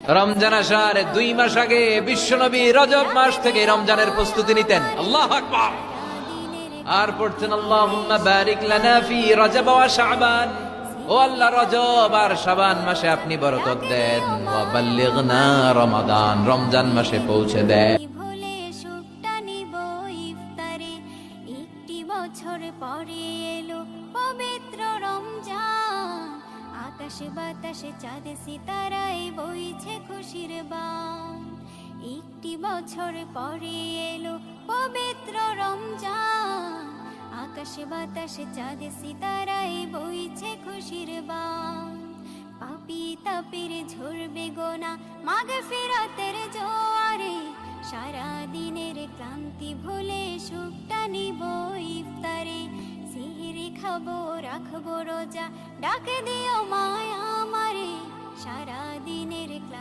রমজান আসার 2 মাস আগে বিশ্বনবী রজব মাস থেকে রমজানের প্রস্তুতি নিতেন। আল্লাহু আকবার। আর পড়তেন আল্লাহুম্মা বারিক লানা ফি রজব ওয়া শাবান। ও আল্লাহ, রজব আর শাবান মাসে আপনি বরকত দেন। ওয়া বাল্লিগনা রমাদান, রমজান মাসে পৌঁছে দেন। ভুলে সুখটা নিব ইফতারে, একটি বছর পরে এলো পবিত্র রমজান। আকাশে বাতাসে চাঁদ সিতারায় বইছে খুশির বান। একটি বছর পরে এলো পবিত্র রমজান। আকাশে বাতাসে চাঁদ সিতারায় বইছে খুশির বান। পাপী তাপের ঝরবে গোনা মাগফিরাতের জোয়ারে, সারা দিনের ক্লান্তি ভুলে সুখটা নিব ইফতারে। সিহরি খাবো রাখবো রোজা, ডাক দিও মায়া আমারে, সারা দিনের ক্লান্তি